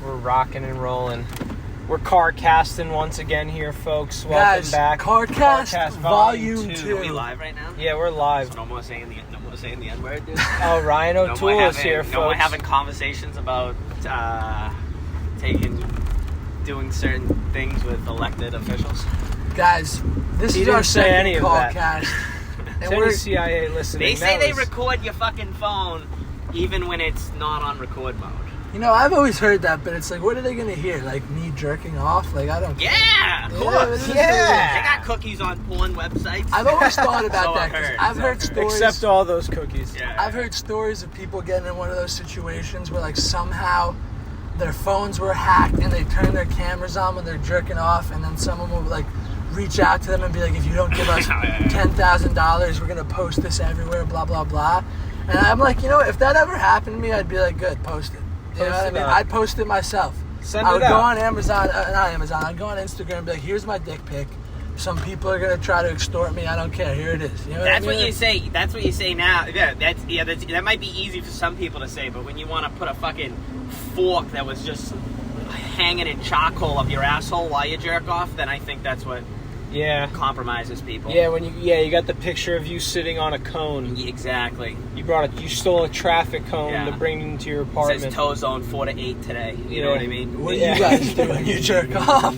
We're rocking and rolling. We're Carcasting once again here, folks. Welcome Guys, back. Carcast Volume 2. Are we live right now? Yeah, we're live. So no more saying the N-word, dude. Oh, Ryan O'Toole is here, folks. No more having conversations about doing certain things with elected officials. Guys, this is our second Carcast. And we're CIA listening. They say they record your fucking phone even when it's not on record mode. You know, I've always heard that, but it's like, what are they going to hear? Like, me jerking off? Like, I don't... Yeah! Of course! Yeah! They got cookies on porn websites. I've always thought about So that, because I've heard stories... Except all those cookies. Yeah. I've heard stories of people getting in one of those situations where, like, somehow their phones were hacked and they turn their cameras on when they're jerking off, and then someone will, like, reach out to them and be like, if you don't give us $10,000, we're going to post this everywhere, blah, blah, blah. And I'm like, you know, if that ever happened to me, I'd be like, good, post it. You know what I mean? I'd post it myself. I would go on Amazon, I'd go on Instagram and be like, here's my dick pic. Some people are going to try to extort me. I don't care. Here it is. You know That's what I mean? what you say. That's what you say now. Yeah, that might be easy for some people to say, but when you want to put a fucking fork that was just hanging in charcoal up your asshole while you jerk off, then I think that's what compromises people. Yeah, you got the picture of you sitting on a cone. Exactly. You stole a traffic cone to bring into your apartment. It says toe zone 4 to 8 today. You know what I mean? What do you guys do when you jerk off?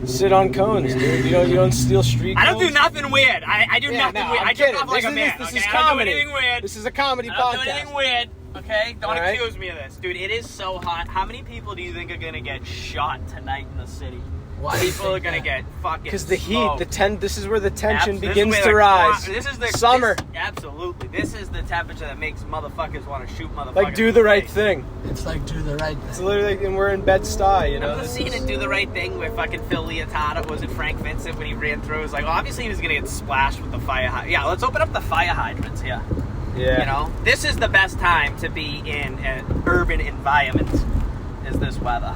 Sit on cones, dude. You don't steal street cones? I don't do nothing weird. I do nothing weird. I jerk off like a man. This is comedy. I don't do anything weird. This is a comedy podcast. I don't do anything weird. Okay? Don't All right. accuse me of this. Dude, it is so hot. How many people do you think are going to get shot tonight in the city? Why People are going to get fucking Because the smoked. heat, this is where the tension This is begins where to the rise. This is the summer. Absolutely. This is the temperature that makes motherfuckers want to shoot motherfuckers. Like, do the right thing. It's like, do the right thing. It's literally like, and we're in Bed-Stuy, you know? I've seen it do the right thing where fucking Phil Leotardo, was it Frank Vincent when he ran through? It was like, obviously he was going to get splashed with the fire hydrant. Yeah, let's open up the fire hydrants here. Yeah. You know? This is the best time to be in an urban environment, is this weather.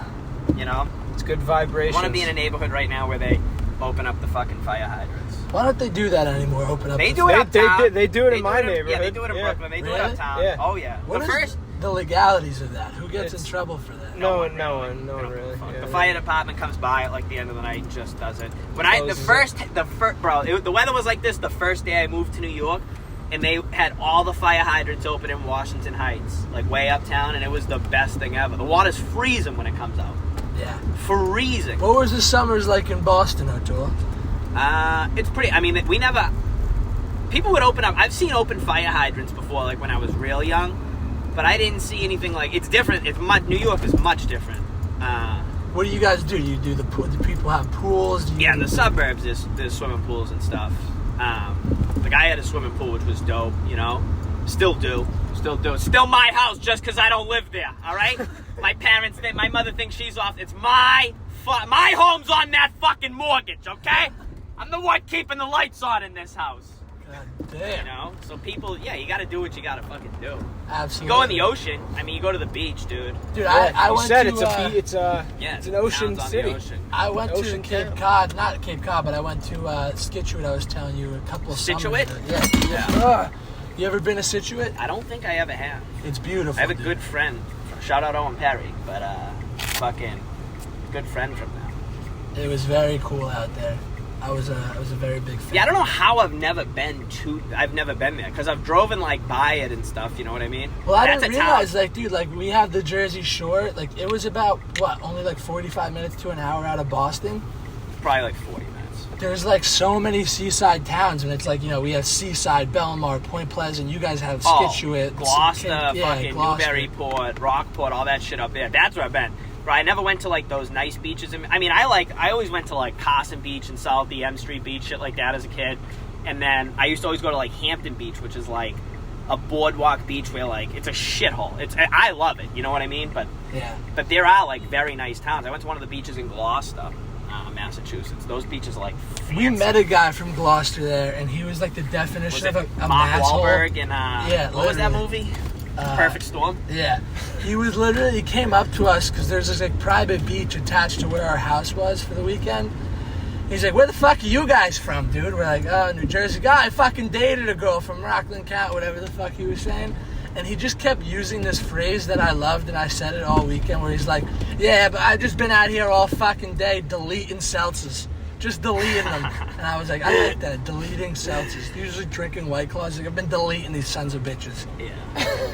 You know? It's good vibrations. I want to be in a neighborhood right now where they open up the fucking fire hydrants. Why don't they do that anymore? Open up. They do it uptown. They do it in my neighborhood. Yeah, they do it in Brooklyn. They do it Really? uptown. Yeah. Oh, yeah. What is the legalities of that? Who gets in trouble for that? No one really. Yeah, the fire department comes by at like the end of the night and just does it. When the weather was like this the first day I moved to New York, and they had all the fire hydrants open in Washington Heights, like way uptown, and it was the best thing ever. The water's freezing when it comes out. Yeah. Freezing. What was the summers like in Boston, O'Toole? It's pretty. I mean, people would open up. I've seen open fire hydrants before, like when I was real young, but I didn't see anything like. It's different. New York is much different. What do you guys do? Do people have pools? In the suburbs, there's swimming pools and stuff. Like I had a swimming pool, which was dope. You know, still do. It's still my house, just because I don't live there. All right. My mother thinks she's off. It's my home's on that fucking mortgage. Okay. I'm the one keeping the lights on in this house. God damn. You know? So people, you gotta do what you gotta fucking do. Absolutely. You go in the ocean. I mean, you go to the beach, dude. Dude, I went to... it's an ocean city. Ocean. I went to Cape Cod. Not Cape Cod, but I went to Scituate, I was telling you, a couple of Scituate? summers ago. Yeah. You ever been to Scituate? I don't think I ever have. It's beautiful. I have a good friend. Shout out Owen Perry. But, fucking good friend from there. It was very cool out there. I was a very big fan. Yeah, I don't know how I've never been there because I've driven like by it and stuff. You know what I mean? Well, I didn't realize, like, dude, like we have the Jersey Shore. Like, it was about only like 45 minutes to an hour out of Boston. Probably like 40 minutes. There's like so many seaside towns, and it's like, you know, we have Seaside, Belmar, Point Pleasant. You guys have Scituate, Gloucester, fucking Newburyport, Rockport, all that shit up there. That's where I've been. Right, I never went to like those nice beaches. I mean, I always went to like Carson Beach and Southie, M Street Beach, shit like that as a kid. And then I used to always go to like Hampton Beach, which is like a boardwalk beach where like it's a shithole. I love it, you know what I mean? But there are like very nice towns. I went to one of the beaches in Gloucester, Massachusetts. Those beaches are like fancy. We met a guy from Gloucester there, and he was like the definition of a Mark asshole. Wahlberg and what was that movie? Perfect Storm? Yeah. He came up to us because there's this like private beach attached to where our house was for the weekend. He's like, where the fuck are you guys from, dude? We're like, oh, New Jersey. God, I fucking dated a girl from Rockland County, whatever the fuck he was saying. And he just kept using this phrase that I loved, and I said it all weekend, where he's like, yeah, but I've just been out here all fucking day deleting seltzers. Just deleting them. And I was like, I like that, deleting seltzers. Usually drinking White Claws. Like, I've been deleting these sons of bitches. Yeah.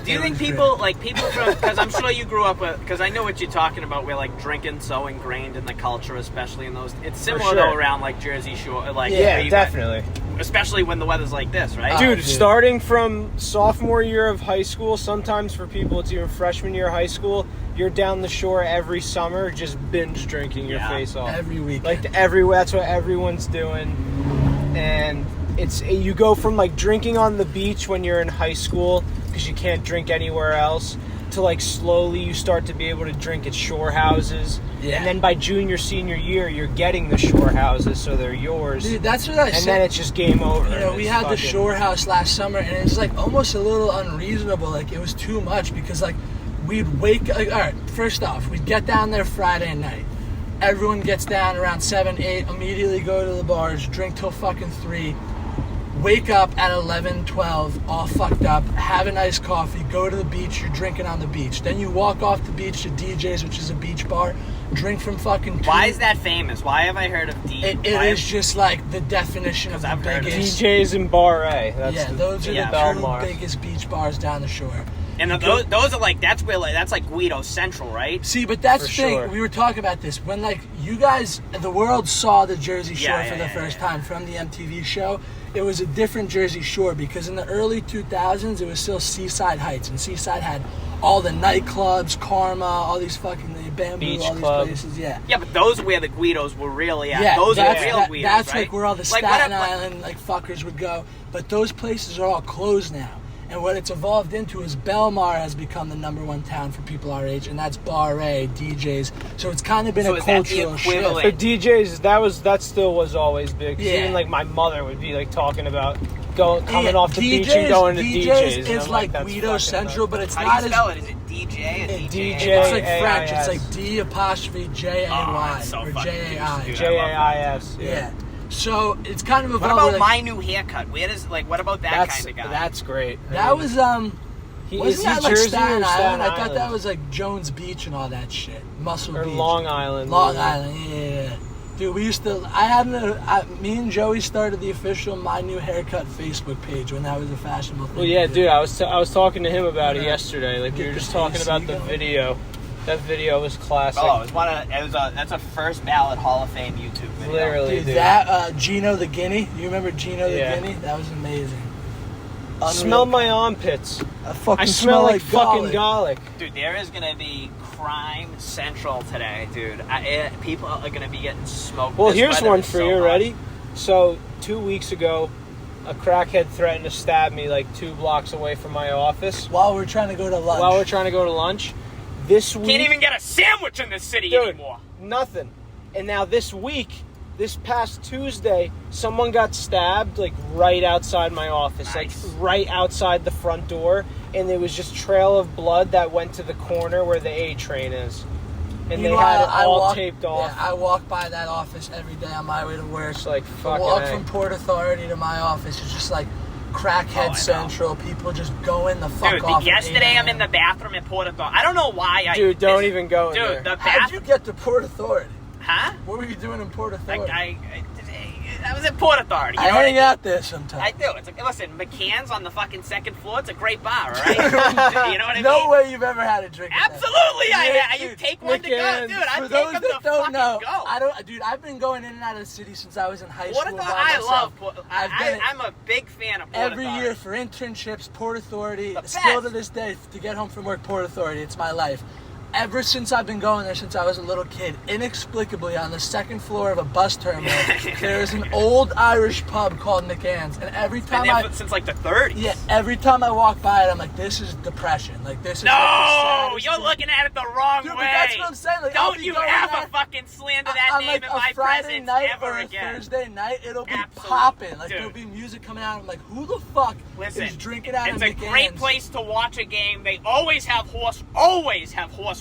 Do you think people from, because I'm sure you grew up with, because I know what you're talking about, where like drinking so ingrained in the culture, especially in those, it's similar though around like Jersey Shore, like definitely. Especially when the weather's like this, right? Dude, starting from sophomore year of high school, sometimes for people it's even freshman year of high school, you're down the shore every summer just binge drinking your face off. Every weekend. Like that's what everyone's doing. And you go from like drinking on the beach when you're in high school because you can't drink anywhere else to like slowly you start to be able to drink at shore houses. Yeah. And then by junior, senior year, you're getting the shore houses, so they're yours. Dude, that's what I said. And then it's just game over. You know, we had the shore house last summer, and it was like almost a little unreasonable. Like, it was too much because like we'd wake. Like, all right, first off, we'd get down there Friday night. Everyone gets down around 7, 8. Immediately go to the bars, drink till fucking 3. Wake up at 11, 12, all fucked up, have a nice coffee, go to the beach, you're drinking on the beach. Then you walk off the beach to DJ's, which is a beach bar, drink from fucking 2. Why is that famous? Why have I heard of It is just like the definition of the biggest. DJ's and Bar A. Those are the two biggest beach bars down the shore. And those are like, that's like Guido Central, right? See, but that's the thing. Sure. We were talking about this. When like you guys, the world saw the Jersey Shore for the first time from the MTV show, it was a different Jersey Shore because in the early 2000s, it was still Seaside Heights. And Seaside had all the nightclubs, Karma, all these fucking Bamboo, Beach all Club. these places. Yeah, but those are where the Guidos were really at. Yeah, those are the real Guidos, that's right? like where all the Staten Island like fuckers would go. But those places are all closed now. And what it's evolved into is Belmar has become the #1 town for people our age, and that's Bar A, DJs. So it's kind of been a cultural shift. For DJs, that still was always big. Yeah. Even like my mother would be like talking about coming off the beach and going to DJs. Is like Guido Central, but it's not as... How do you spell it? Is it DJ or DJ? It's like French. It's like D''J-A-Y or J-A-I. J-A-I-S. Yeah. So it's kind of evolved. What about My New Haircut? What about that kind of guy? That's great. That was wasn't that like Jersey Staten or Island? I thought that was like Jones Beach and all that shit. Muscle Beach. Long Island. Long Island, yeah. Dude, we used to. Me and Joey started the official My New Haircut Facebook page when that was a fashionable thing. Well, yeah, dude, I was talking to him about it yesterday. Like we were just talking about the video. That video was classic. Oh, that's a first ballot Hall of Fame YouTube video. Literally, dude. That Gino the Guinea. You remember Gino the Guinea? That was amazing. Smell my armpits. I smell like fucking garlic. Dude, there is gonna be crime central today, dude. People are gonna be getting smoked. Well, here's one for you. Ready? So 2 weeks ago, a crackhead threatened to stab me like 2 blocks away from my office. While we're trying to go to lunch. This week, can't even get a sandwich in this city anymore. Nothing. And now this past Tuesday, someone got stabbed like right outside my office, like right outside the front door, and there was just trail of blood that went to the corner where the A train is. And they had it all taped off. Yeah, I walk by that office every day on my way to work. It's like fucking walk from Port Authority to my office is just like crackhead central. People just going the fuck off. Dude, yesterday I'm in the bathroom at Port Authority. I don't know why. Don't even go in there. How'd you get to Port Authority? Huh? What were you doing in Port Authority? I was at Port Authority. I hang out there sometimes. I do. It's like, listen, McCann's on the fucking 2nd floor. It's a great bar, all right? You know what I mean? No way you've ever had a drink. Absolutely, you take one to go, dude. I take them to fucking go. Dude, I've been going in and out of the city since I was in high school. I'm a big fan of Port Authority. Every year for internships, Port Authority. Still to this day, to get home from work, Port Authority. It's my life. Ever since I've been going there, since I was a little kid, inexplicably on the 2nd floor of a bus terminal, there is an old Irish pub called McCann's, and every time since like the 30s. Yeah, every time I walk by it, I'm like, this is depression. Like this is. No, you're looking at it the wrong Dude, way. but that's what I'm saying. Like, Don't you ever fucking slander that on name like in my a Friday presence night ever or a again. Thursday night, it'll be Absolutely. popping. Like Dude. there'll be music coming out. I'm like, who the fuck Listen, is drinking out it's of a McGann's? great place to watch a game. They always have horse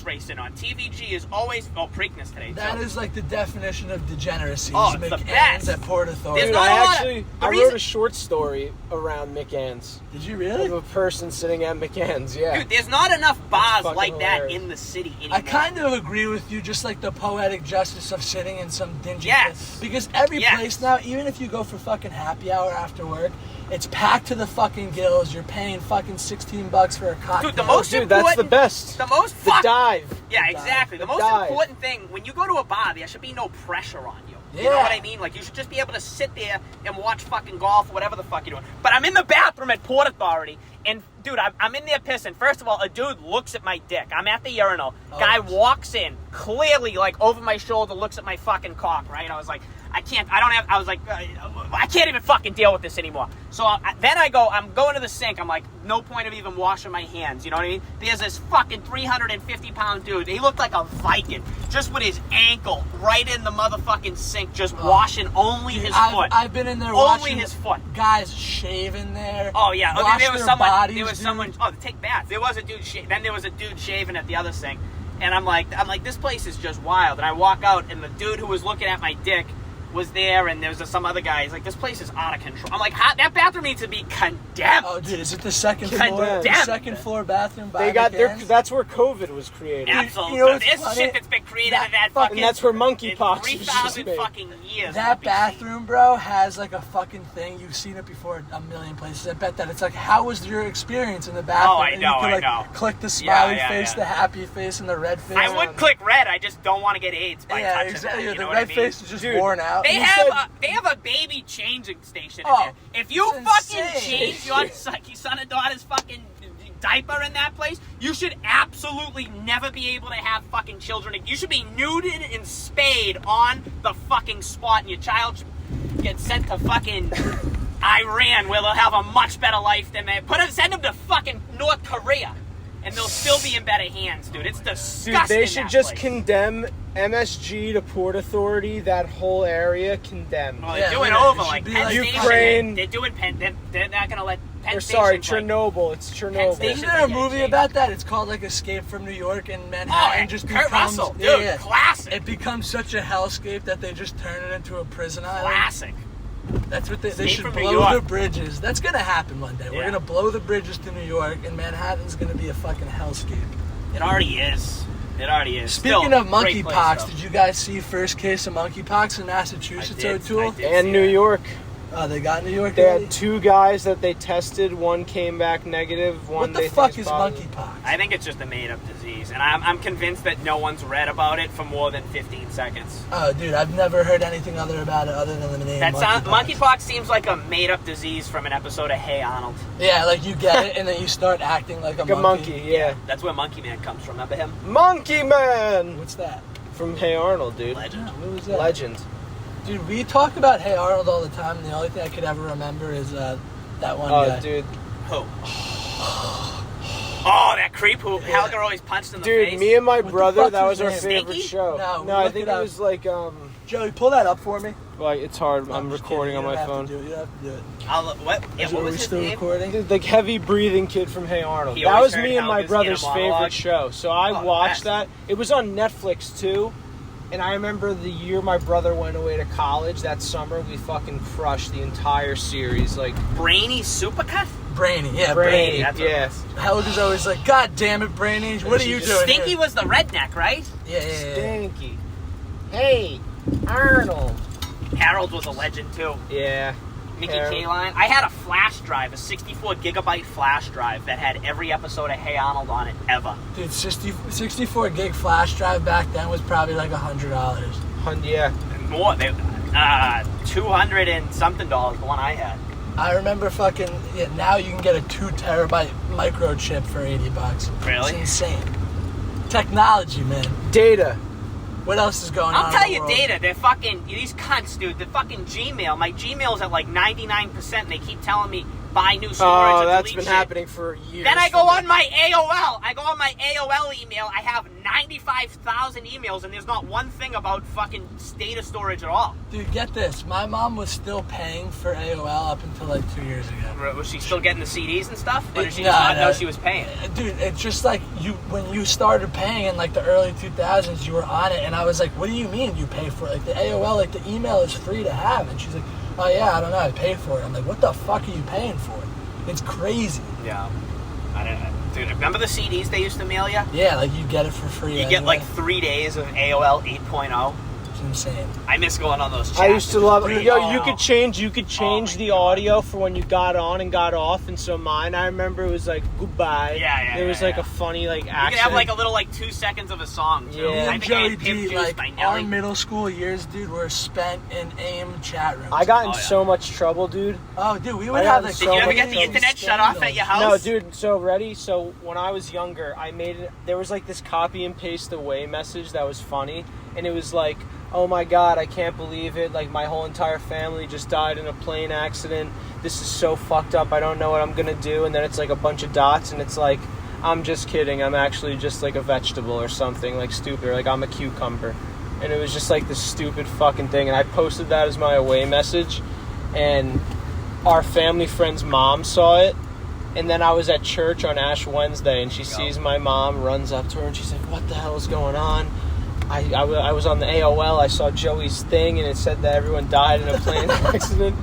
racing on. TVG is always Preakness today. That too. is like the definition of degeneracy. Oh, it's the McGann's best. at Port Authority. There's Dude, not a lot I reason- wrote a short story around McGann's. Did you Of really? a person sitting at McGann's, yeah. Dude, there's not enough bars fucking like that hilarious. in the city anymore. I kind of agree with you, just like the poetic justice of sitting in some dingy Yes. place. Because every Yes. place now, even if you go for fucking happy hour after work, it's packed to the fucking gills. You're paying fucking $16 for a cocktail. Dude, the most Dude, that's the important- best. The most The fuck- dive. Yeah, exactly. The most dive. important thing, when you go to a bar, there should be no pressure on you. You Yeah. know what I mean? Like, you should just be able to sit there and watch fucking golf or whatever the fuck you're doing. But I'm in the bathroom at Port Authority, and, dude, I'm in there pissing. First of all, a dude looks at my dick. I'm at the urinal. Oh. Guy walks in, clearly, like, over my shoulder, looks at my fucking cock, right? I was like, I can't even fucking deal with this anymore. So then I'm going to the sink. I'm like, no point of even washing my hands. You know what I mean? There's this fucking 350-pound dude. He looked like a Viking, just with his ankle right in the motherfucking sink, just washing only his foot. I've been in there Only watching his foot. guys shave in there. Oh yeah, wash there was their someone. bodies, There was dude. someone. Oh, take baths. There was a dude. Then there was a dude shaving at the other sink, and I'm like, this place is just wild. And I walk out, and the dude who was looking at my dick was there, and there was some other guy. He's like, this place is out of control. I'm like, that bathroom needs to be condemned. Oh, dude, is it the second floor? Condemned. The second floor bathroom by They got McGann's? that's where COVID was created. Absolutely. you know what's There's funny? shit that's been created That in that fucking- fucking. And that's where monkeypox in was 3,000 made. fucking years. That bathroom, bro, has like a fucking thing. You've seen it before a million places. I bet that it's like, how was your experience in the bathroom? Oh, I And know, you could, I like, know. click the smiley Yeah, face, yeah. the happy face, and the red face. I would click red. I just don't want to get AIDS by Yeah, touching exactly. that. You The know red what I mean? face is just Dude, worn out. They You have a baby changing station in Oh, there. If you it's fucking insane. change your son or daughter's fucking diaper in that place, you should absolutely never be able to have fucking children. You should be nuded and spayed on the fucking spot, and your child should get sent to fucking Iran, where they'll have a much better life than they. Send them to fucking North Korea, and they'll still be in better hands, dude. It's disgusting. Dude, they should that just place. condemn MSG to Port Authority, that whole area condemned. Well, they're Yeah, doing yeah, over it should like be Penn like Station. Ukraine. They're doing Penn. They're not gonna let Penn Or Station. sorry, Chernobyl. It's Chernobyl. Station. Isn't there a movie about that? It's called like Escape from New York, and Oh, Manhattan and just Kurt becomes Russell, dude, yeah. classic. It becomes such a hellscape that they just turn it into a prison island. Classic. That's what they Escape should from New blow York. the bridges. That's gonna happen one day. We're Yeah. gonna blow the bridges to New York, and Manhattan's gonna be a fucking hellscape. It already is. It already is. Speaking Still, of great place, monkeypox, though. did you guys see first case of monkeypox in Massachusetts, I O'Toole? did And see New that. York. Oh, they got New York They already? had 2 guys that they tested. One came back negative. One What the they fuck think is positive. monkeypox? I think it's just a made-up disease, and I'm convinced that no one's read about it for more than 15 seconds. Oh, dude, I've never heard anything about it other than the name Monkeypox seems like a made-up disease from an episode of Hey Arnold. Yeah, like you get it, and then you start acting like a Like a monkey, yeah. That's where Monkey Man comes from. Remember him? Monkey Man! What's that? From Hey Arnold, dude. Legend. What was that? Legend. Dude, we talk about Hey Arnold all the time, and the only thing I could ever remember is that one Oh, guy. dude. Who? Oh, that creep who Helga always punched in the face. Dude, me and my What the brother, fuck's that was his our name? favorite Stinky? show. No, I look think it it up. was like, Joey, pull that up for me. it's hard. I'm just recording kidding. on You my don't have to phone. do it. You don't have to do it. What? Yeah, Is it- what are we was his still name? recording? Dude, like heavy breathing kid from Hey Arnold. He That always was heard me and my Helga's brother's inner monologue. favorite show. So I Oh, watched best. that. It was on Netflix too. And I remember the year my brother went away to college, that summer, we fucking crushed the entire series. Like, Brainy Supercut? Brainy, yeah, Brainy, that's what it yeah. was. Helga's always like, God damn it, Brainy, what are you doing Stinky here? was the redneck, right? Yeah. Stinky. Hey, Arnold. Harold was a legend too. Yeah. Mickey Harold. K-Line. I had a flash drive, a 64 gigabyte flash drive that had every episode of Hey Arnold on it ever. Dude, 64 gig flash drive back then was probably like $100. Yeah. And more, 200 and something dollars, the one I had. I remember now you can get a 2 terabyte microchip for $80. Really? It's insane. Technology, man. Data. What else is going on? I'll tell in the you, world? data. They're fucking these cunts, dude. The fucking Gmail. My Gmail's at like 99%, and they keep telling me buy new storage. Oh, and that's delete been shit. happening for years. Then I go on my AOL. I go on my AOL email. I have 95,000 emails, and there's not one thing about fucking data storage at all. Dude, get this. My mom was still paying for AOL up until like 2 years ago. Was she still getting the CDs and stuff? Or did she just not know she was paying? Dude, it's just like when you started paying in like the early 2000s, you were on it, and I was like, what do you mean you pay for it? Like the AOL, like the email is free to have. And she's like, oh yeah, I don't know, I pay for it. I'm like, what the fuck are you paying for? It's crazy. Yeah. I don't know. Dude, remember the CDs they used to mail you? Yeah, like you get it for free. You get like 3 days of AOL 8.0. It's insane. I miss going on those chats. I used to love it. Yo, Oh, you could change the audio for when you got on and got off, and so mine, I remember it was like goodbye. Yeah. It was like a funny like You accent. could have like a little 2 seconds of a song too. Yeah. I think I had Pimp Juice like by our Nelly. middle school years, dude, were spent in AIM chat rooms. I got in Oh, yeah. so much trouble, dude. Oh, dude, we would I have got like. so Did you ever much get the trouble. internet shut off at your house? No, dude. So ready? So when I was younger, I made it. There was like this copy and paste away message that was funny, and it was like, "Oh my God, I can't believe it! Like my whole entire family just died in a plane accident. This is so fucked up. I don't know what I'm gonna do." And then it's like a bunch of dots, and it's like, "I'm just kidding. I'm actually just like a vegetable or something like stupid. Or like I'm a cucumber." And it was just like this stupid fucking thing. And I posted that as my away message, and our family friend's mom saw it. And then I was at church on Ash Wednesday, and she sees my mom, runs up to her, and she's like, "What the hell is going on?" I was on the AOL, I saw Joey's thing, and it said that everyone died in a plane accident.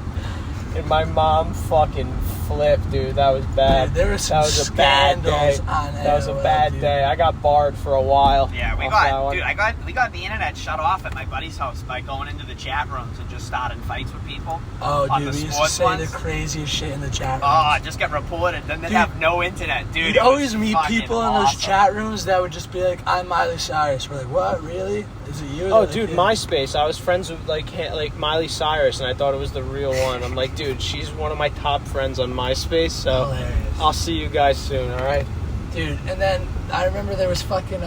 And my mom fucking flipped, dude. That was bad. Dude, there was some that was a bad day. scandals on That was a AOL, bad dude. day. I got barred for a while. Yeah, we off that one. got the internet shut off at my buddy's house by going into the chat rooms and just starting fights with people. Oh, on dude, the we used to sports say ones. the craziest shit in the chat rooms. Oh, just get reported. Then they'd Dude, have no internet, dude. You'd it was always meet fucking people in those awesome. chat rooms that would just be like, "I'm Miley Cyrus." We're like, "What? Really? Is it you?" Oh, They're like, dude, "Yeah." MySpace. I was friends with like Miley Cyrus, and I thought it was the real one. I'm like, dude, she's one of my top friends on MySpace. So Hilarious. I'll see you guys soon. All right. Dude, and then I remember there was fucking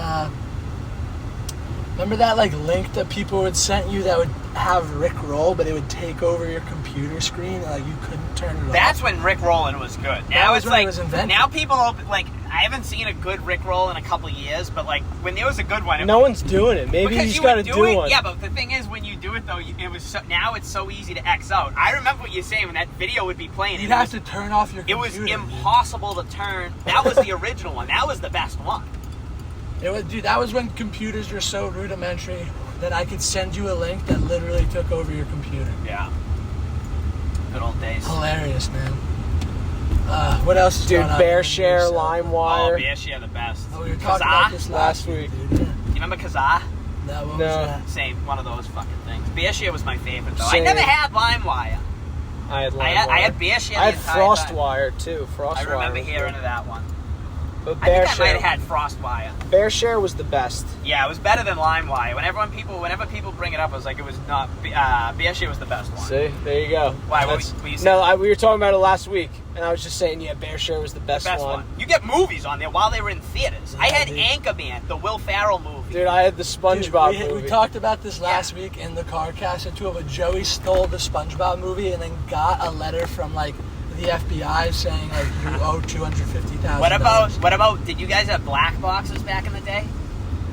remember that like link that people would send you that would have Rick Roll, but it would take over your computer screen and like you couldn't turn it off. That's when Rick Rollin was good. Now was it's when it like was invented. now people like I haven't seen a good Rick Roll in a couple of years, but like when there was a good one, No one's doing it. Maybe because he's you got to would do it. one. Yeah, but the thing is, when you do it though, it was now it's so easy to X out. I remember what you're saying when that video would be playing. You'd it have was- to turn off your It computer. was dude. impossible to turn. That was the original one. That was the best one. It was, dude, that was when computers were so rudimentary that I could send you a link that literally took over your computer. Yeah. Good old days. Hilarious, man. What else is Dude, going on? Bearshare, Oh, LimeWire. Bearshare the best. Oh, we were talking Kazaa? about this last week, dude. Yeah. You remember Kazaa? No, what No. was that? Same, one of those fucking things. Bearshare was my favorite though. Same. I never had LimeWire. I had LimeWire. I had Bearshare. I had the entire time. FrostWire too. FrostWire. I remember was hearing good. of that one. But I think I might Bearshare, have had FrostWire. Bearshare was the best. Yeah, it was better than LimeWire. Whenever people bring it up, I was like, it was not. Bearshare was the best one. See, there you go. Why? What That's- were you saying? No, we were talking about it last week, and I was just saying, yeah, Bearshare was the best, Best one. one. You get movies on there while they were in theaters. I Yeah, had dude. Anchorman, the Will Ferrell movie. Dude, I had the SpongeBob Dude, movie. we talked about this last week in the Carcast or two, but Joey stole the SpongeBob movie and then got a letter from like the FBI saying like you owe $250,000. What about? Did you guys have black boxes back in the day?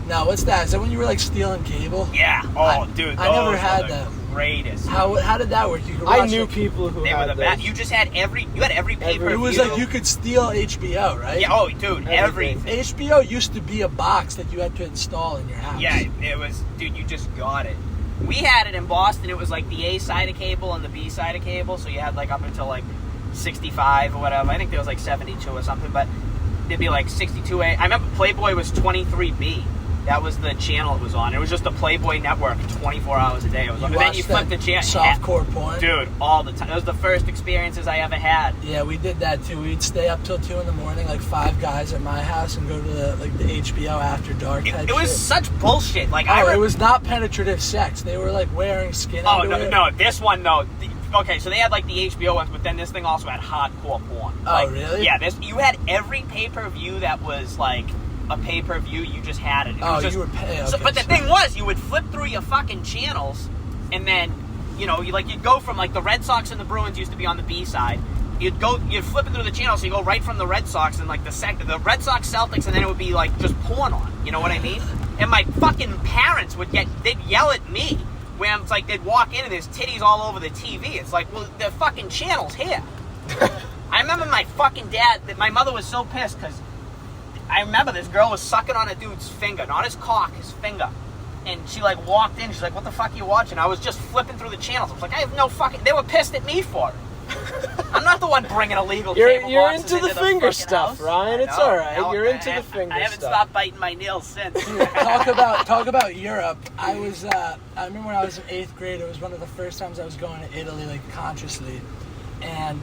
No, what's that? Is that when you were like stealing cable? Yeah. Oh, dude, I never those had were the that. greatest. How did that work? You could I watch, knew like, people who They were had the those. best. You just had every pay-per-view. It was like you could steal HBO, right? Yeah. Oh, dude, Everything. everything. HBO used to be a box that you had to install in your house. Yeah, it was, dude, you just got it. We had it in Boston. It was like the A side of cable and the B side of cable. So you had like up until like 65 or whatever. I think there was like 72 or something, but there'd be like 62A. I remember Playboy was 23B. That was the channel it was on. It was just a Playboy network 24 hours a day. It was on. And then you flipped the channel. Softcore porn. Dude, all the time. That was the first experiences I ever had. Yeah, we did that too. We'd stay up till 2 a.m, like 5 guys at my house, and go to the HBO after dark type It was shit. such bullshit. Like It was not penetrative sex. They were like wearing skin. Oh, underwear. no, this one, no. Okay, so they had like the HBO ones, but then this thing also had hardcore porn. Oh, Like, really? Yeah, you had every pay-per-view that was like a pay-per-view, you just had it. It was just, you were paying. but the thing was, you would flip through your fucking channels, and then, you'd go from like the Red Sox and the Bruins used to be on the B side, you'd flip it through the channel, so you go right from the Red Sox and like the Red Sox Celtics, and then it would be like just porn on. You know what I mean? And my fucking parents they'd yell at me when it's like they'd walk in and there's titties all over the TV. It's like, well, the fucking channel's here. I remember my fucking dad. My mother was so pissed because I remember this girl was sucking on a dude's finger, not his cock, his finger. And she like walked in. She's like, "What the fuck are you watching?" I was just flipping through the channels. I was like, "I have no fucking." They were pissed at me for it. I'm not the one bringing illegal cable You're boxes into the finger stuff, house. Ryan. It's all right. You're into the finger stuff. I haven't stopped biting my nails since. Talk about Europe. I remember when I was in 8th grade. It was one of the first times I was going to Italy, like consciously, and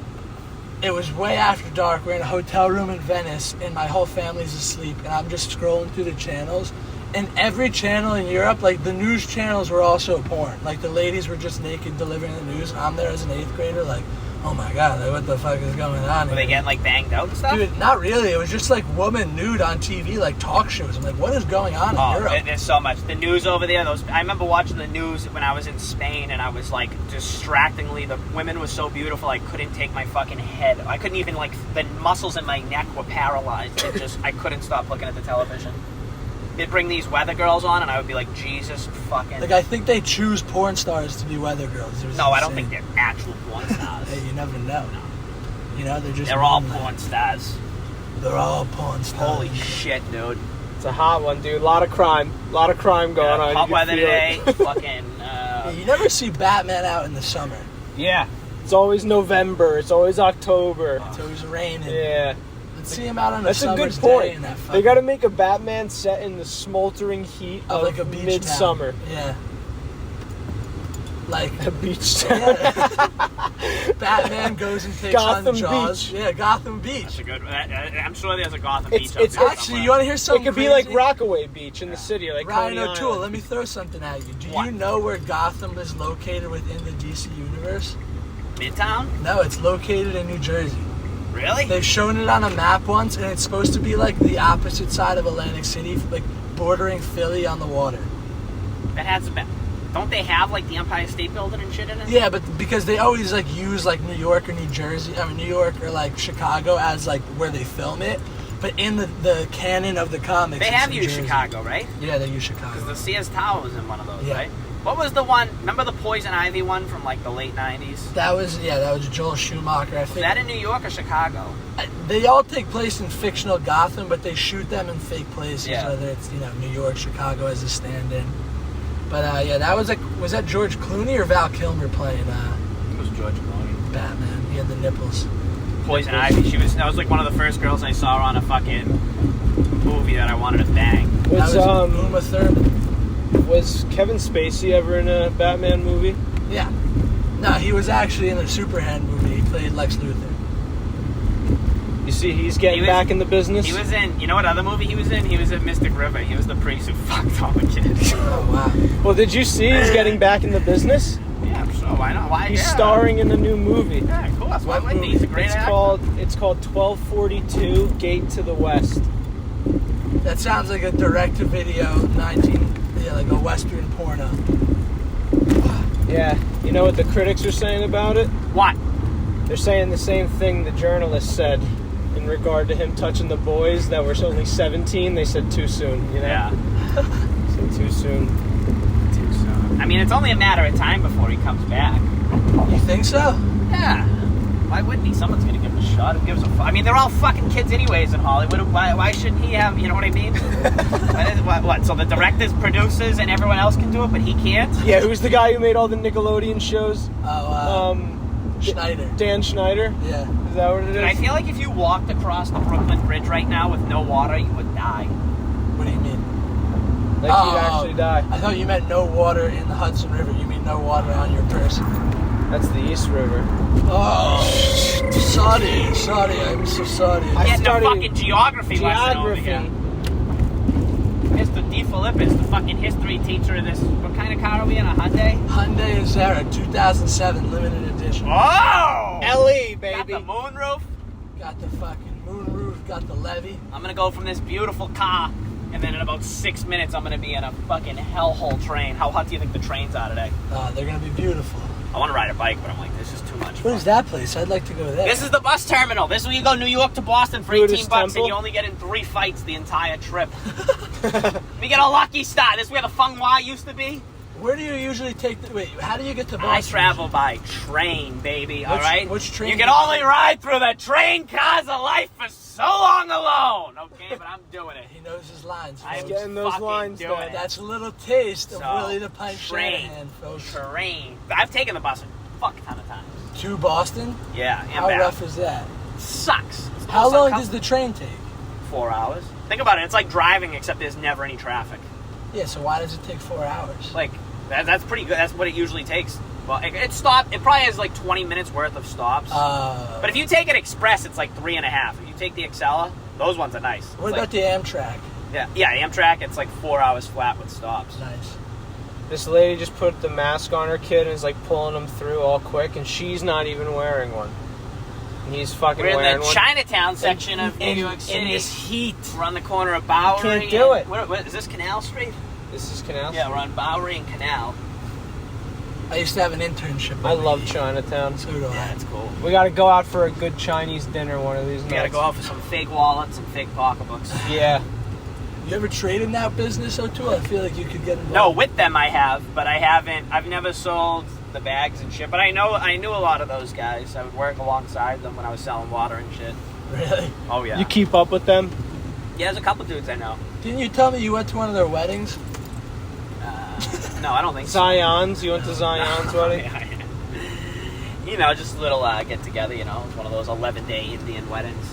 it was way after dark. We're in a hotel room in Venice, and my whole family's asleep, and I'm just scrolling through the channels. And every channel in Europe, like the news channels were also porn. Like the ladies were just naked delivering the news. I'm there as an 8th grader, like, oh my god, like, what the fuck is going on here? Were they getting like banged out and stuff? Dude, not really. It was just like woman nude on TV, like talk shows. I'm like, what is going on in Europe? There's so much. The news over there. I remember watching the news when I was in Spain, and I was like, distractingly, the women were so beautiful. I couldn't take my fucking head. I couldn't even the muscles in my neck were paralyzed. I couldn't stop looking at the television. They'd bring these weather girls on, and I would be like, Jesus fucking... Like, I think they choose porn stars to be weather girls. No, I don't think they're actual porn stars. Hey, you never know. No. You know, they're all porn stars. They're all porn stars. Holy shit, dude. It's a hot one, dude. A lot of crime going on. Hot weather today. Fucking... Yeah, you never see Batman out in the summer. Yeah. It's always November. It's always October. It's always raining. Yeah. See him out on That's a good point. They got to make a Batman set in the smoldering heat of like a beach midsummer. Town. Yeah. Like a beach town. Yeah. Batman goes and takes Gotham on Jaws. Beach. Yeah, Gotham Beach. That's a good. I'm sure there's a Gotham Beach. It's actually, you want to hear something? It could be like Rockaway Beach in the city, like Ryan Coney O'Toole. Island. Let me throw something at you. Do you know where Gotham is located within the DC universe? Midtown? No, it's located in New Jersey. Really? They've shown it on a map once, and it's supposed to be like the opposite side of Atlantic City, like bordering Philly on the water. That has been. Don't they have like the Empire State Building and shit in it? Yeah, but because they always like use like New York or New York or like Chicago as like where they film it. But in the canon of the comics, they have used Chicago, right? Yeah, they use Chicago. Because the Sears Tower was in one of those, right? What was the one? Remember the Poison Ivy one from like the late '90s? That was Joel Schumacher. I think. Was that in New York or Chicago? They all take place in fictional Gotham, but they shoot them in fake places. Yeah. Whether it's New York, Chicago as a stand-in. But that was that George Clooney or Val Kilmer playing? It was George Clooney. Batman. He had the nipples. Poison Ivy. That was like one of the first girls I saw on a fucking movie that I wanted to bang. Was Uma Thurman. Was Kevin Spacey ever in a Batman movie? Yeah. No, he was actually in the Superman movie. He played Lex Luthor. You see, he's getting back in the business. He was in, you know what other movie he was in? He was in Mystic River. He was the priest who fucked all the kids. Oh, wow. Well, did you see he's getting back in the business? Yeah, I'm sure. Why not? Why? He's starring in a new movie. Yeah, cool. That's why wouldn't he? He's a great actor. It's called 1242 Gate to the West. That sounds like a direct-to-video like a Western porno. Yeah. You know what the critics are saying about it? What? They're saying the same thing the journalist said in regard to him touching the boys that were only 17. They said too soon, you know? Yeah. So too soon. Too soon. I mean, it's only a matter of time before he comes back. You think so? Yeah. Why wouldn't he? Someone's going to give him a shot. Who gives a fuck? I mean, they're all fucking kids anyways in Hollywood. Why shouldn't he have, you know what I mean? What? So the directors, producers, and everyone else can do it, but he can't? Yeah, who's the guy who made all the Nickelodeon shows? Schneider. Dan Schneider? Yeah. Is that what it is? Dude, I feel like if you walked across the Brooklyn Bridge right now with no water, you would die. What do you mean? Like you'd actually die. I thought you meant no water in the Hudson River. You mean no water on your person. That's the East River. Oh, sorry. I'm so sorry. I'm getting a fucking geography lesson over here. Mr. DeFilippis, the fucking history teacher of this. What kind of car are we in? A Hyundai? Hyundai Azera, 2007 limited edition. Oh! LE, baby. Got the moonroof. Got the fucking moonroof. Got the levee. I'm gonna go from this beautiful car, and then in about 6 minutes, I'm gonna be in a fucking hellhole train. How hot do you think the trains are today? They're gonna be beautiful. I want to ride a bike, but I'm like, this is too much What fun. is that place? I'd like to go there. This is the bus terminal. This is where you go New York to Boston for Buddhist $18 temple? and you only get in 3 fights the entire trip. We get a lucky start. This is where the Feng Hua used to be. Where do you usually take wait, how do you get to Boston? I travel by train, baby, all right? Which train? You can only ride through the train cars of life for so long alone, okay? But I'm doing it. He knows his lines, I'm folks. getting those fucking lines doing down. it. That's a little taste of So, Willie the Pint train. Shanahan, folks. Train. I've taken the bus a fuck ton of times. To Boston? Yeah, and How back. rough is that? Sucks. It's the How most long uncom- does the train take? 4 hours. Think about it. It's like driving, except there's never any traffic. Yeah, so why does it take 4 hours? Like, that's pretty good. That's what it usually takes. Well, it stopped. It probably has like 20 minutes worth of stops. But if you take an express, it's like 3.5. If you take the Excella, those ones are nice. What It's about like, the Amtrak? Yeah, Amtrak. It's like 4 hours flat with stops. Nice. This lady just put the mask on her kid and is like pulling him through all quick, and she's not even wearing one. And he's fucking We're in wearing the one. Chinatown section of New York In City. this heat. We're on the corner of Bowery. can't do it. What is this, Canal Street? This is Canal. Yeah, we're on Bowery and Canal. I used to have an internship. I over love here. Chinatown. So do Yeah, I. it's cool. We got to go out for a good Chinese dinner one of these We nights. gotta go out for some fake wallets and fake pocketbooks. Yeah. You ever trade in that business, O'Toole? I feel like you could get involved. No, with them I have, but I haven't. I've never sold the bags and shit. But I knew a lot of those guys. I would work alongside them when I was selling water and shit. Really? Oh yeah. You keep up with them? Yeah, there's a couple dudes I know. Didn't you tell me you went to one of their weddings? No, I don't think so. Zion's? You went to Zion's wedding? Yeah. You know, just a little get together. You know, it's one of those 11-day Indian weddings.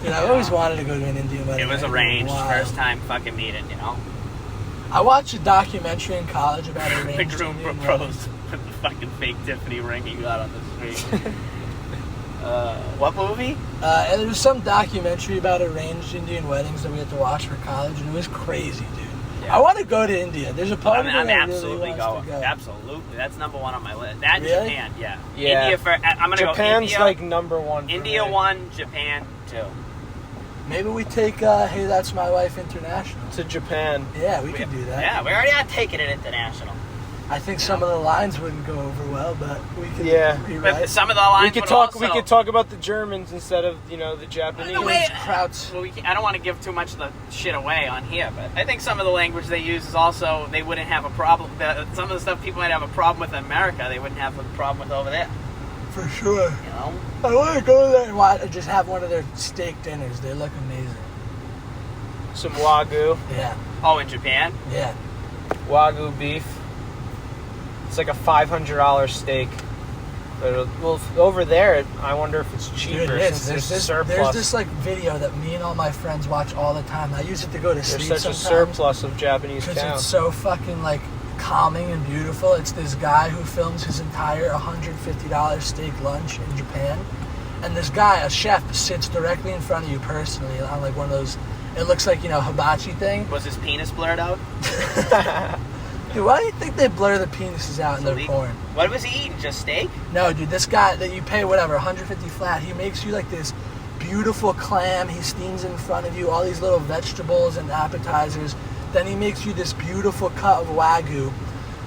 Dude, I've always wanted to go to an Indian wedding. It was I've been arranged, wild. first time fucking meeting. You know, I watched a documentary in college about the arranged groom Indian proposed weddings. with the fucking fake Tiffany ring he got on the street. What movie? And there was some documentary about arranged Indian weddings that we had to watch for college, and it was crazy, dude. Yeah. I want to go to India. There's a part of me I'm that absolutely really wants going. to go. Absolutely, that's number one on my list. That and Really? Japan, yeah. Yeah. India for. I'm gonna Japan's go India. like number one for India me. 1, Japan 2. Maybe we take Hey That's My Wife International. To Japan. Yeah, we could do that. Yeah, we already are taking it international. I think some of the lines wouldn't go over well, but we could Yeah. rewrite. But some of the lines We could would talk. also, We could talk about the Germans instead of the Japanese. No, wait. Krauts. Well, I don't want to give too much of the shit away on here, but I think some of the language they use is also they wouldn't have a problem. Some of the stuff people might have a problem with in America, they wouldn't have a problem with over there. For sure. You know? I want to go there and just have one of their steak dinners. They look amazing. Some Wagyu. Yeah. Oh, in Japan? Yeah. Wagyu beef. It's like a $500 steak. But over there, I wonder if it's cheaper Dude, it is. since there's There's surplus. this like video that me and all my friends watch all the time. I use it to go to There's sleep such a sometimes surplus of Japanese because cows. it's so fucking like calming and beautiful. It's this guy who films his entire $150 steak lunch in Japan, and this guy, a chef, sits directly in front of you personally on like one of those. It looks like hibachi thing. Was his penis blurred out? Dude, why do you think they blur the penises out in their Illegal. porn? What was he eating? Just steak? No, dude, this guy that you pay whatever, 150 flat, he makes you like this beautiful clam. He steams in front of you, all these little vegetables and appetizers. Then he makes you this beautiful cut of Wagyu,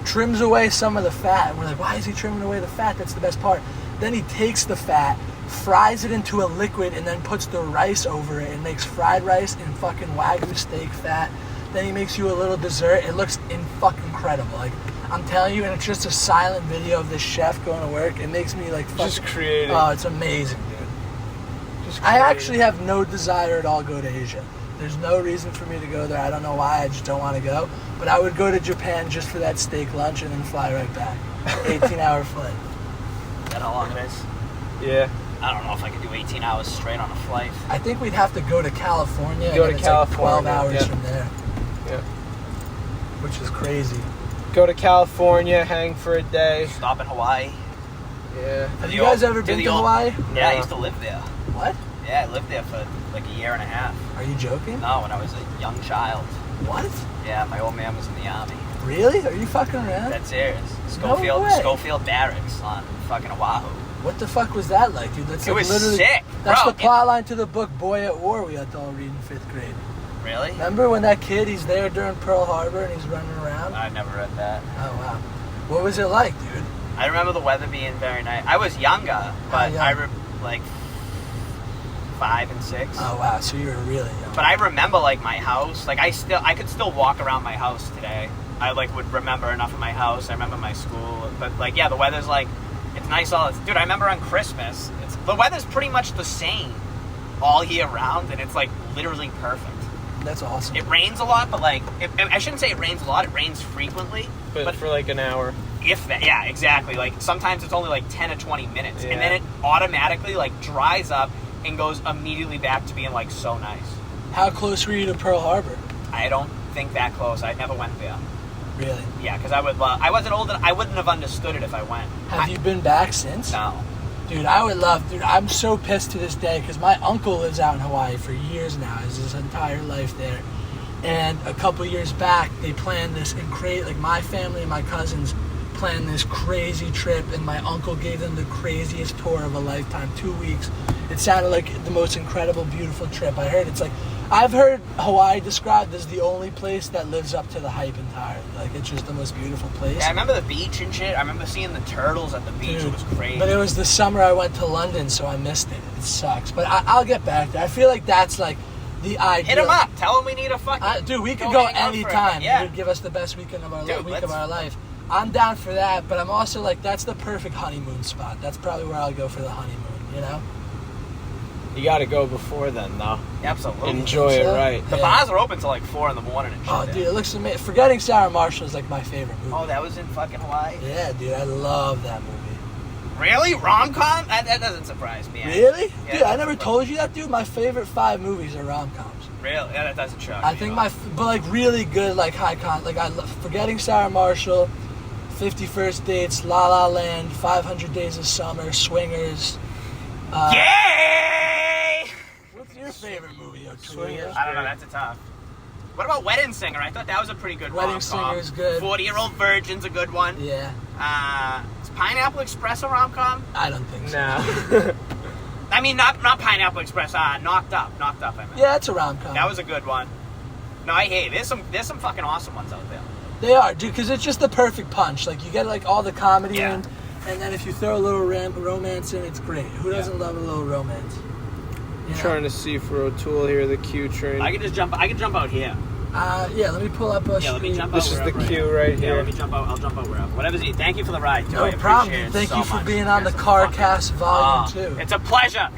trims away some of the fat. And we're like, why is he trimming away the fat? That's the best part. Then he takes the fat, fries it into a liquid, and then puts the rice over it and makes fried rice and fucking Wagyu steak fat. Then he makes you a little dessert. It looks fucking incredible. Like, I'm telling you, and it's just a silent video of this chef going to work. It makes me like fucking... Just creative. Oh, it's amazing, dude. Just I creative. actually have no desire at all to go to Asia. There's no reason for me to go there. I don't know why. I just don't want to go. But I would go to Japan just for that steak lunch and then fly right back. 18-hour flight. Is that how long it is? Yeah. I don't know if I could do 18 hours straight on a flight. I think we'd have to go to California. Go and to it's California, like 12 hours yeah. from there, Yeah. which is crazy. Go to California, hang for a day. Stop in Hawaii. Yeah. Have you guys ever do been the to old- Hawaii? Yeah, I No. used to live there. What? Yeah, I lived there for like a year and a half. Are you joking? No, when I was a young child. What? Yeah, my old man was in the army. Really? Are you fucking around? That's serious. No way. Schofield Barracks on fucking Oahu. What the fuck was that like, dude? That's It like was literally, sick, That's bro. the plot line to the book Boy at War we had to all read in 5th grade. Really? Remember when that kid, he's there during Pearl Harbor and he's running around? I never read that. Oh, wow. What was it like, dude? I remember the weather being very nice. I was younger, but like 5 and 6. Oh wow, so you were really young. But I remember like my house. Like I could still walk around my house today. I like would remember enough of my house. I remember my school. But like the weather's like it's nice all. Dude, I remember on Christmas. The weather's pretty much the same all year round, and it's like literally perfect. That's awesome. It rains a lot, but like I shouldn't say it rains a lot. It rains frequently, but for like an hour. If that, yeah, exactly. Like sometimes it's only like 10 or 20 minutes, and then it automatically like dries up and goes immediately back to being like so nice. How close were you to Pearl Harbor? I don't think that close. I never went there. Really? Yeah, because I wasn't old enough. I wouldn't have understood it if I went. Have you been back since? No. Dude, I'm so pissed to this day because my uncle lives out in Hawaii for years now. He's his entire life there. And a couple years back, they planned this my family and my cousins planned this crazy trip, and my uncle gave them the craziest tour of a lifetime, 2 weeks. It sounded like the most incredible, beautiful trip. I've heard Hawaii described as the only place that lives up to the hype entirely. Like, it's just the most beautiful place. Yeah, I remember the beach and shit. I remember seeing the turtles at the beach. Dude, it was crazy. But it was the summer I went to London, so I missed it. It sucks. But I'll get back there. I feel like that's like the ideal. Hit him up. Tell him we need a fucking... dude, we could go anytime. Yeah. He would give us the best weekend of our life. I'm down for that, but I'm also like, that's the perfect honeymoon spot. That's probably where I'll go for the honeymoon, you know? You gotta go before then, though. Absolutely. Enjoy it right. The bars are open till like 4 in the morning and shit. Oh, dude, it looks amazing. Forgetting Sarah Marshall is like my favorite movie. Oh, that was in fucking Hawaii? Yeah, dude, I love that movie. Really? Rom-com? That doesn't surprise me. Really? Yeah, dude, I never told you that, dude. My favorite 5 movies are rom-coms. Really? Yeah, that doesn't shock I think but like really good, like high con. Like I love Forgetting Sarah Marshall, 50 First Dates, La La Land, 500 Days of Summer, Swingers. Yay! What's your favorite movie, Swingers. I don't know, that's a tough. What about Wedding Singer? I thought that was a pretty good Wedding rom-com. Singer is good. 40-Year-Old Virgin's a good one. Yeah. Is Pineapple Express a rom-com? I don't think so. No. I mean, not Pineapple Express. Knocked Up. I meant. Yeah, it's a rom-com. That was a good one. No, there's some fucking awesome ones out there. They are, dude, because it's just the perfect punch. Like, you get, like, all the comedy in, and then if you throw a little romance in, it's great. Who doesn't love a little romance? I'm trying to see for O'Toole here, the Q train. I can jump out here. Yeah, let me pull up a let me jump out. This is the Q right here. Yeah, let me jump out. I'll jump out wherever. Whatever's easy. Thank you for the ride, too. No problem. Thank you for being on the Carcast Volume 2. It's a pleasure.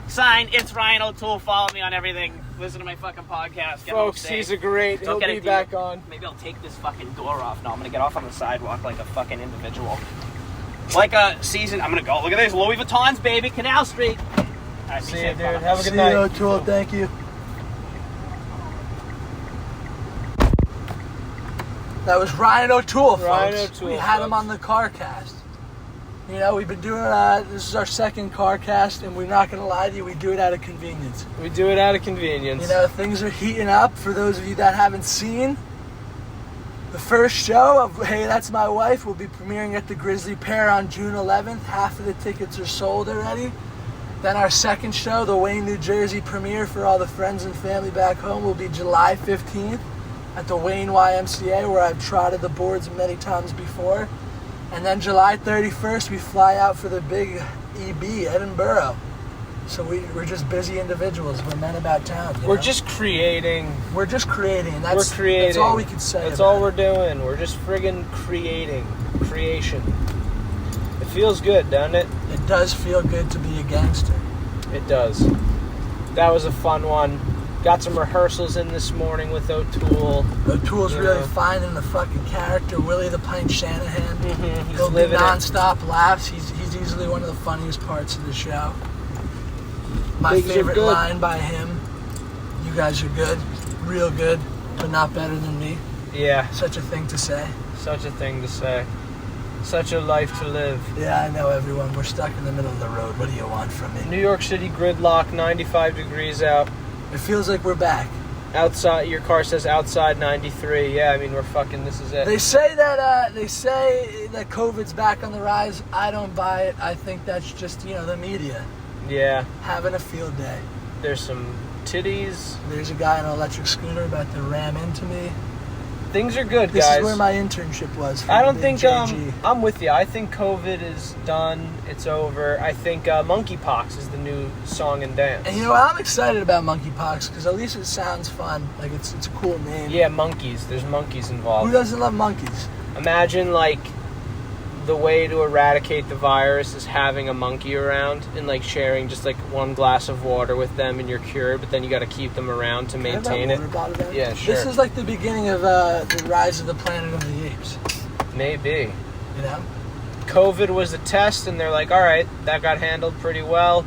It's Ryan O'Toole. Follow me on everything. Listen to my fucking podcast. Folks, he's a great. He'll be back on. Maybe I'll take this fucking door off. No, I'm going to get off on the sidewalk like a fucking individual. Like a season. I'm going to go. Look at this. Louis Vuittons, baby. Canal Street. All right, see you, dude. Have a good night. See you, O'Toole. Thank you. That was Ryan O'Toole, folks. We had him on the Carcast. You know, we've been doing, this is our second Carcast, and we're not going to lie to you, we do it out of convenience. We do it out of convenience. You know, things are heating up. For those of you that haven't seen, the first show of Hey, That's My Wife will be premiering at the Grizzly Pear on June 11th. Half of the tickets are sold already. Then our second show, the Wayne, New Jersey premiere for all the friends and family back home, will be July 15th at the Wayne YMCA, where I've trotted the boards many times before. And then July 31st, we fly out for the big EB, Edinburgh. So we're just busy individuals. We're men about town. We're just creating. That's all we can say. That's all we're doing. We're just friggin' creating. Creation. It feels good, doesn't it? It does feel good to be a gangster. It does. That was a fun one. Got some rehearsals in this morning with O'Toole. O'Toole's really finding the fucking character. Willie the Pint Shanahan. Mm-hmm. He'll do non-stop laughs. He's easily one of the funniest parts of the show. My favorite line by him, you guys are good, real good, but not better than me. Yeah. Such a thing to say. Such a thing to say. Such a life to live. Yeah, I know, everyone. We're stuck in the middle of the road. What do you want from me? New York City gridlock, 95 degrees out. It feels like we're back. Outside, your car says outside 93. Yeah, I mean, we're fucking, this is it. They say that COVID's back on the rise. I don't buy it. I think that's just, the media. Yeah. Having a field day. There's some titties. There's a guy on an electric scooter about to ram into me. Things are good, This guys. is where my internship was. I don't think JG. I'm with you. I think COVID is done. It's over. I think monkeypox is the new song and dance. And you know what? I'm excited about monkeypox because at least it sounds fun. Like it's a cool name. Yeah, monkeys. There's monkeys involved. Who doesn't love monkeys? Imagine like the way to eradicate the virus is having a monkey around and like sharing just like one glass of water with them and you're cured, but then you got to keep them around to maintain it. Yeah, sure. This is like the beginning of the rise of the Planet of the Apes. Maybe. You know? COVID was a test and they're like, all right, that got handled pretty well.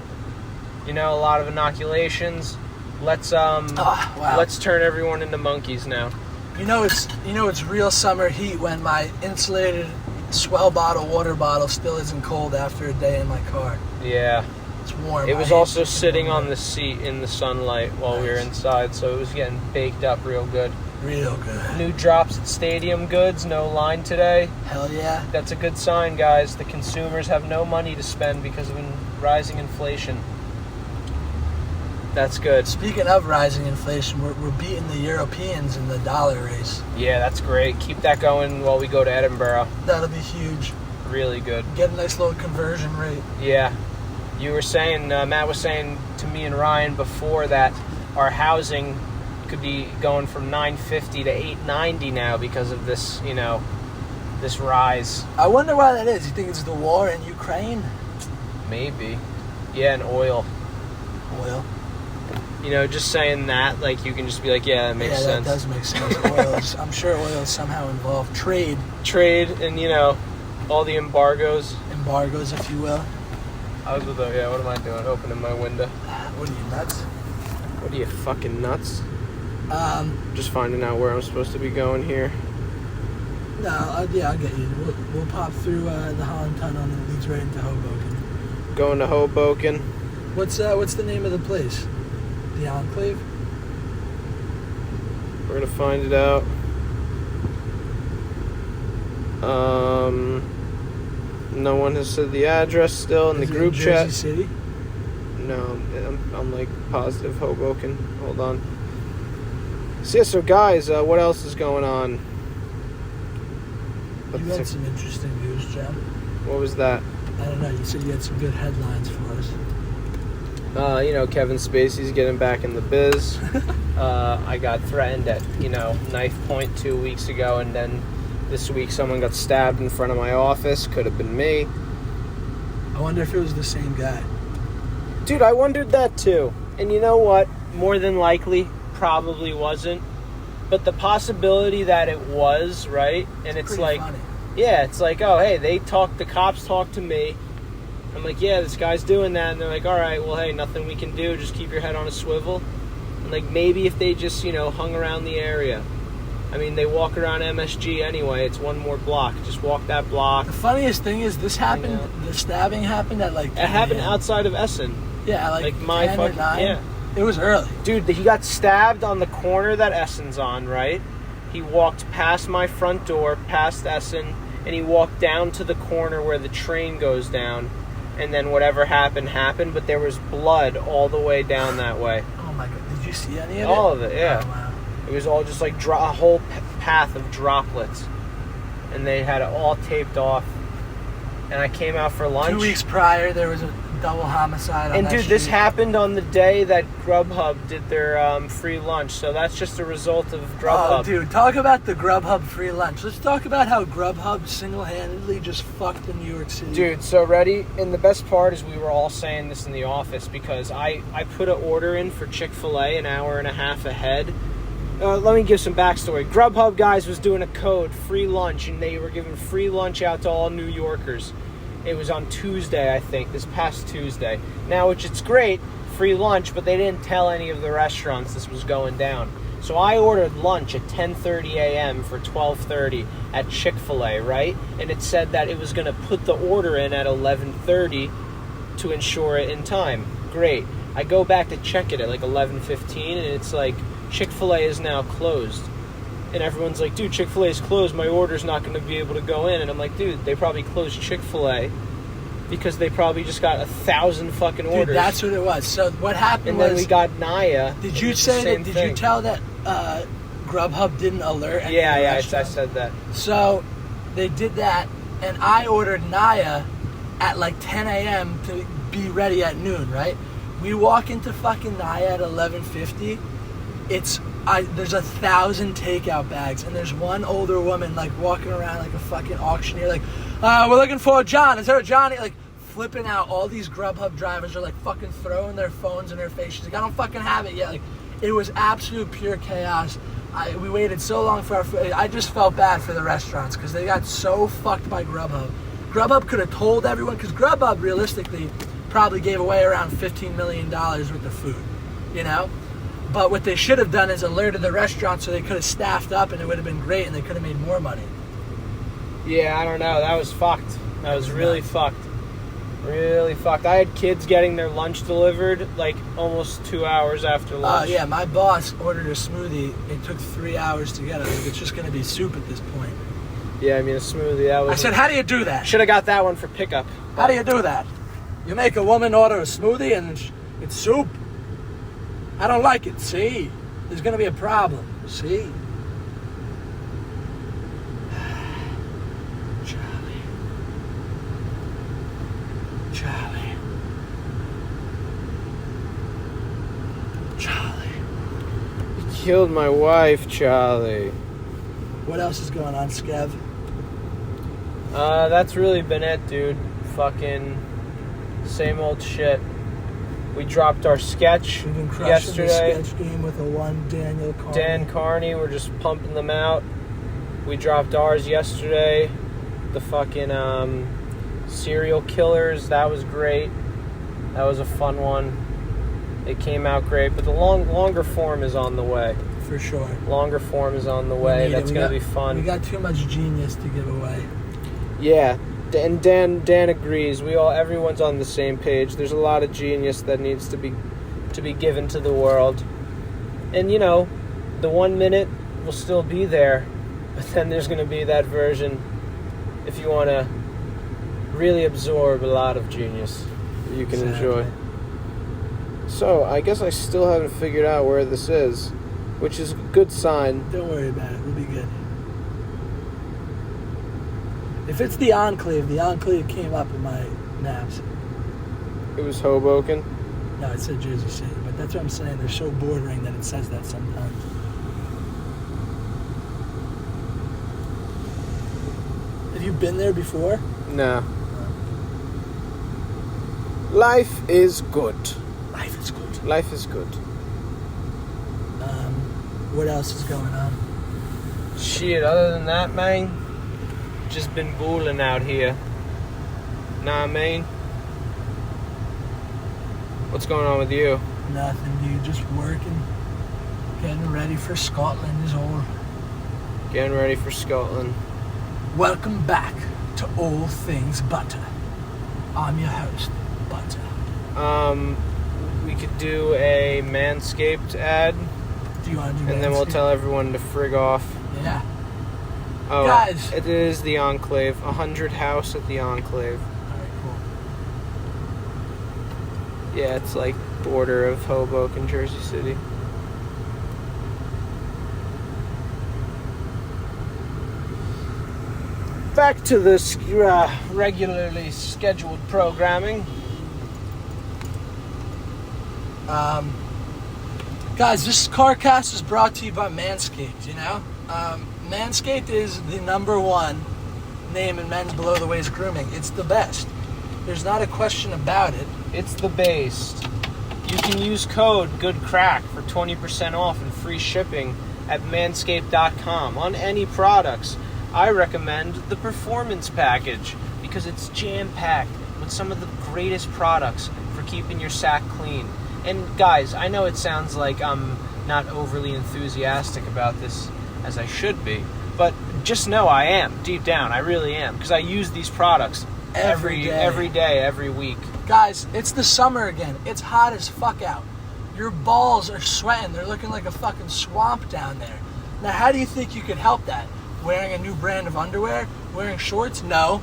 You know, a lot of inoculations. Let's turn everyone into monkeys now. You know it's real summer heat when my insulated Swell water bottle still isn't cold after a day in my car. Yeah. It's warm. It was also sitting on the seat in the sunlight while we were inside, so it was getting baked up real good. Real good. New drops at Stadium Goods, no line today. Hell yeah. That's a good sign, guys. The consumers have no money to spend because of rising inflation. That's good. Speaking of rising inflation, we're beating the Europeans in the dollar race. Yeah, that's great. Keep that going while we go to Edinburgh. That'll be huge. Really good. Get a nice little conversion rate. Yeah. You were saying, Matt was saying to me and Ryan before that our housing could be going from $950 to $890 now because of this, you know, this rise. I wonder why that is. You think it's the war in Ukraine? Maybe. Yeah, and oil. Oil. You know, just saying that, like, you can just be like, yeah, that makes sense. Yeah, that does make sense. I'm sure oil is somehow involved. Trade, and, you know, all the embargoes. Embargoes, if you will. What am I doing? Opening my window. What are you, nuts? What are you, fucking nuts? Just finding out where I'm supposed to be going here. No, I'll get you. We'll pop through the Holland Tunnel and it leads right into Hoboken. Going to Hoboken. What's the name of the place? The Enclave? We're gonna find it out. No one has said the address still in the group chat. Jersey City? No, I'm like positive Hoboken. Hold on. So guys, what else is going on? You had some interesting news, John. What was that? I don't know. You said you had some good headlines for us. You know, Kevin Spacey's getting back in the biz. I got threatened at, knife point 2 weeks ago, and then this week someone got stabbed in front of my office. Could have been me. I wonder if it was the same guy. Dude, I wondered that too. And you know what? More than likely, probably wasn't. But the possibility that it was, right? And it's like, funny. Yeah, it's like, oh, hey, the cops talked to me. I'm like, yeah, this guy's doing that. And they're like, all right, well, hey, nothing we can do. Just keep your head on a swivel. And like, maybe if they just, hung around the area. I mean, they walk around MSG anyway. It's one more block. Just walk that block. The funniest thing is this happened, the stabbing happened at like 10 It happened a.m. outside of Essen. Yeah, like my 10 or 9. Yeah. It was early. Dude, he got stabbed on the corner that Essen's on, right? He walked past my front door, past Essen, and he walked down to the corner where the train goes down. And then whatever happened, but there was blood all the way down that way. Oh my God. Did you see any of it? All of it, yeah. Oh, wow. It was all just like a whole path of droplets. And they had it all taped off. And I came out for lunch. 2 weeks prior, there was a double homicide on And that dude, this street. happened on the day that Grubhub did their free lunch. So that's just a result of Grubhub. Oh, dude, talk about the Grubhub free lunch. Let's talk about how Grubhub single-handedly just fucked the New York City. Dude, so ready? And the best part is we were all saying this in the office because I put an order in for Chick-fil-A an hour and a half ahead. Let me give some backstory. Grubhub, guys, was doing a code, free lunch, and they were giving free lunch out to all New Yorkers. It was on Tuesday, I think, this past Tuesday. Now, which it's great, free lunch, but they didn't tell any of the restaurants this was going down. So I ordered lunch at 10:30 a.m. for 12:30 at Chick-fil-A, right? And it said that it was going to put the order in at 11:30 to ensure it in time. Great. I go back to check it at like 11:15, and it's like, Chick-fil-A is now closed. And everyone's like, dude, Chick-fil-A is closed. My order's not going to be able to go in. And I'm like, dude, they probably closed Chick-fil-A because they probably just got 1,000 fucking orders. Dude, that's what it was. So what happened and was... then we got Naya. Did you say that? Did you tell that Grubhub didn't alert any Yeah, of the I restaurants. said that. So they did that, and I ordered Naya at like 10 a.m. to be ready at noon, right? We walk into fucking Naya at 11:50. There's 1,000 takeout bags, and there's one older woman like walking around like a fucking auctioneer, like, we're looking for a John. Is there a Johnny? Like flipping out. All these Grubhub drivers are like fucking throwing their phones in her face. She's like, I don't fucking have it yet. Like, it was absolute pure chaos. We waited so long for our food. I just felt bad for the restaurants because they got so fucked by Grubhub. Grubhub could have told everyone, because Grubhub realistically probably gave away around $15 million worth of food, you know? But what they should have done is alerted the restaurant so they could have staffed up, and it would have been great, and they could have made more money. Yeah, I don't know. That was fucked. That was really fucked. Really fucked. I had kids getting their lunch delivered like almost 2 hours after lunch. Yeah, my boss ordered a smoothie. It took 3 hours to get it. Like, it's just going to be soup at this point. Yeah, I mean, a smoothie. That was. I said, how do you do that? Should have got that one for pickup. How do you do that? You make a woman order a smoothie and it's soup? I don't like it. See? There's going to be a problem. See? Charlie. You killed my wife, Charlie. What else is going on, Skev? That's really been it, dude. Fucking same old shit. We dropped our sketch We've been crushing yesterday. the sketch game with a one Daniel Carney. Dan Carney, we're just pumping them out. We dropped ours yesterday. The fucking serial killers, that was great. That was a fun one. It came out great, but the longer form is on the way. For sure. Longer form is on the way. That's going to be fun. We got too much genius to give away. Yeah, and Dan agrees. Everyone's on the same page. There's a lot of genius that needs to be given to the world. And you know, the 1 minute will still be there, but then there's going to be that version if you want to really absorb a lot of genius that you can enjoy. So, I guess I still haven't figured out where this is, which is a good sign. Don't worry about it. We'll be good. If it's the Enclave came up in my maps. It was Hoboken. No, it said Jersey City, but that's what I'm saying. They're so bordering that it says that sometimes. Have you been there before? No. Life is good. Life is good. Life is good. What else is going on? Shit, other than that, man, just been booling out here. Nah, I mean? What's going on with you? Nothing, dude. Just working. Getting ready for Scotland is all. Getting ready for Scotland. Welcome back to All Things Butter. I'm your host, Butter. We could do a Manscaped ad. Do you want to do And then we'll tell everyone to frig off. Yeah. Oh, Guys. it is the Enclave. 100 house at the Enclave. Alright, cool. Yeah, it's like border of Hoboken, Jersey City. Back to the regularly scheduled programming. Guys, this Carcast is brought to you by Manscaped, you know? Manscaped is the #1 name in men's below-the-waist grooming. It's the best. There's not a question about it. It's the best. You can use code GOODCRACK for 20% off and free shipping at manscaped.com on any products. I recommend the Performance Package because it's jam-packed with some of the greatest products for keeping your sack clean. And guys, I know it sounds like I'm not overly enthusiastic about this as I should be, but just know I am, deep down, I really am, because I use these products every day, every week. Guys, it's the summer again. It's hot as fuck out. Your balls are sweating. They're looking like a fucking swamp down there. Now, how do you think you could help that? Wearing a new brand of underwear? Wearing shorts? No.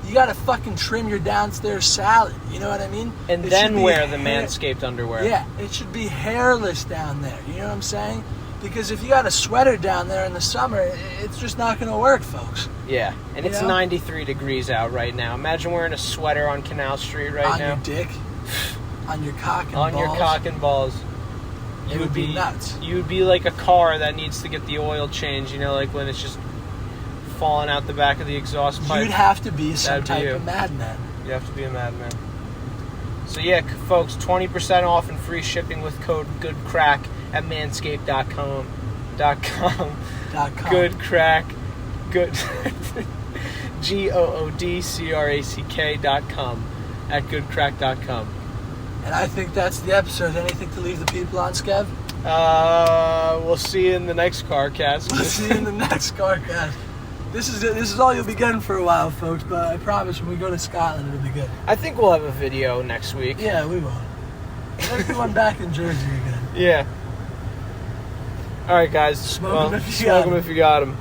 You gotta fucking trim your downstairs salad. You know what I mean? And then wear the Manscaped underwear. Yeah, it should be hairless down there. You know what I'm saying? Because if you got a sweater down there in the summer, it's just not going to work, folks. Yeah, and it's 93 degrees out right now. Imagine wearing a sweater on Canal Street right now. On your dick, on your cock and balls. On your cock and balls. It would be nuts. You would be like a car that needs to get the oil changed, you know, like when it's just falling out the back of the exhaust pipe. You'd have to be some type of madman. You have to be a madman. So yeah, folks, 20% off and free shipping with code GOODCRACK at manscaped.com. Good crack. Good. GOODCRACK.com at goodcrack.com. And I think that's the episode. Anything to leave the people on, Skev? We'll see you in the next Carcast. We'll see you in the next Carcast. This is all you'll be getting for a while, folks, but I promise when we go to Scotland, it'll be good. I think we'll have a video next week. Yeah, we will. Let's do one back in Jersey again. Yeah. All right, guys. Smoke 'em if you got 'em. Smoke 'em if you got 'em.